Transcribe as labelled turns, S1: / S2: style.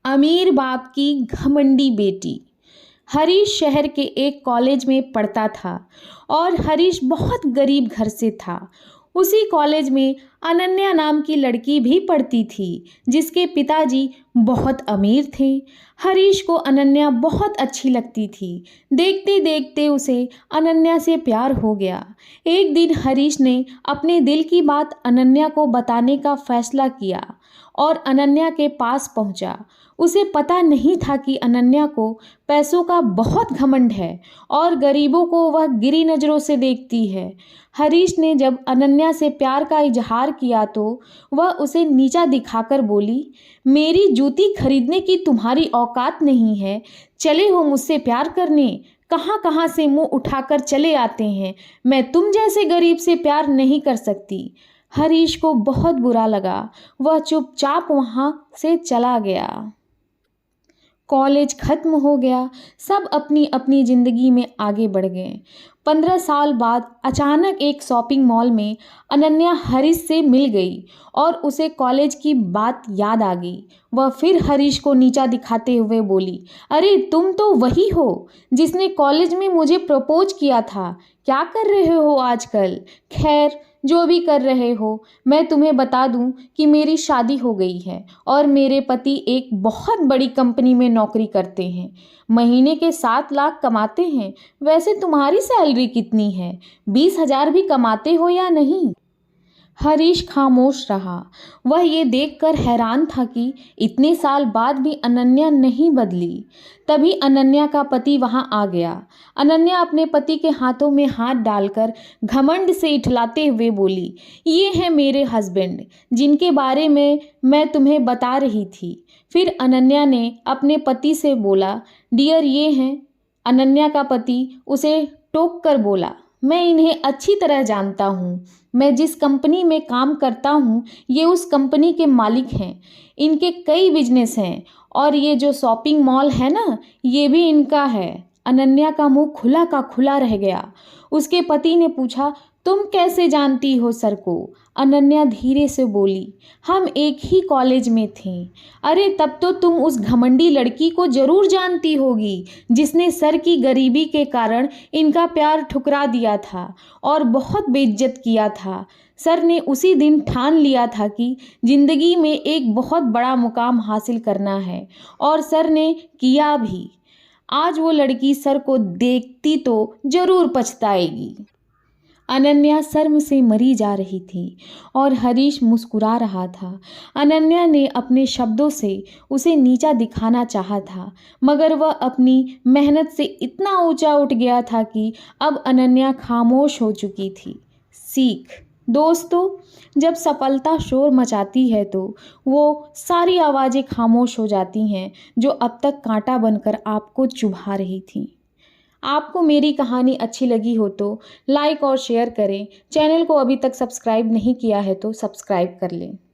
S1: अमीर बाप की घमंडी बेटी। हरीश शहर के एक कॉलेज में पढ़ता था और हरीश बहुत गरीब घर से था। उसी कॉलेज में अनन्या नाम की लड़की भी पढ़ती थी जिसके पिताजी बहुत अमीर थे। हरीश को अनन्या बहुत अच्छी लगती थी। देखते देखते उसे अनन्या से प्यार हो गया। एक दिन हरीश ने अपने दिल की बात अनन्या को बताने का फैसला किया और अनन्या के पास पहुंचा। उसे पता नहीं था कि अनन्या को पैसों का बहुत घमंड है और गरीबों को वह गिरी नज़रों से देखती है। हरीश ने जब अनन्या से प्यार का इजहार किया तो वह उसे नीचा दिखाकर बोली, मेरी जूती खरीदने की तुम्हारी औकात नहीं है। चले हो मुझसे प्यार करने, कहाँ कहाँ से मुंह उठाकर चले आते हैं। मैं तुम जैसे गरीब से प्यार नहीं कर सकती। हरीश को बहुत बुरा लगा। वह चुपचाप वहाँ से चला गया। कॉलेज खत्म हो गया। सब अपनी अपनी ज़िंदगी में आगे बढ़ गए। 15 साल बाद अचानक एक शॉपिंग मॉल में अनन्या हरीश से मिल गई और उसे कॉलेज की बात याद आ गई। वह फिर हरीश को नीचा दिखाते हुए बोली, अरे तुम तो वही हो जिसने कॉलेज में मुझे प्रपोज किया था। क्या कर रहे हो आजकल? खैर, जो भी कर रहे हो, मैं तुम्हें बता दूं कि मेरी शादी हो गई है और मेरे पति एक बहुत बड़ी कंपनी में नौकरी करते हैं। महीने के 7 लाख कमाते हैं। वैसे तुम्हारी सैलरी कितनी है? 20,000 भी कमाते हो या नहीं? हरीश खामोश रहा। वह ये देखकर हैरान था कि इतने साल बाद भी अनन्या नहीं बदली। तभी अनन्या का पति वहां आ गया। अनन्या अपने पति के हाथों में हाथ डालकर घमंड से इठलाते हुए बोली, ये हैं मेरे हस्बैंड जिनके बारे में मैं तुम्हें बता रही थी। फिर अनन्या ने अपने पति से बोला, डियर ये हैं। अनन्या का पति उसे टोक कर बोला, मैं इन्हें अच्छी तरह जानता हूँ। मैं जिस कंपनी में काम करता हूँ ये उस कंपनी के मालिक हैं। इनके कई बिजनेस हैं और ये जो शॉपिंग मॉल है ना, ये भी इनका है। अनन्या का मुंह खुला का खुला रह गया। उसके पति ने पूछा, तुम कैसे जानती हो सर को? अनन्या धीरे से बोली, हम एक ही कॉलेज में थे। अरे तब तो तुम उस घमंडी लड़की को जरूर जानती होगी जिसने सर की गरीबी के कारण इनका प्यार ठुकरा दिया था और बहुत बेइज्जत किया था। सर ने उसी दिन ठान लिया था कि जिंदगी में एक बहुत बड़ा मुकाम हासिल करना है और सर ने किया भी। आज वो लड़की सर को देखती तो जरूर पछताएगी। अनन्या शर्म से मरी जा रही थी और हरीश मुस्कुरा रहा था। अनन्या ने अपने शब्दों से उसे नीचा दिखाना चाहा था, मगर वह अपनी मेहनत से इतना ऊंचा उठ गया था कि अब अनन्या खामोश हो चुकी थी। सीख दोस्तों, जब सफलता शोर मचाती है तो वो सारी आवाज़ें खामोश हो जाती हैं जो अब तक कांटा बनकर आपको चुभा रही थीं। आपको मेरी कहानी अच्छी लगी हो तो लाइक और शेयर करें। चैनल को अभी तक सब्सक्राइब नहीं किया है तो सब्सक्राइब कर लें।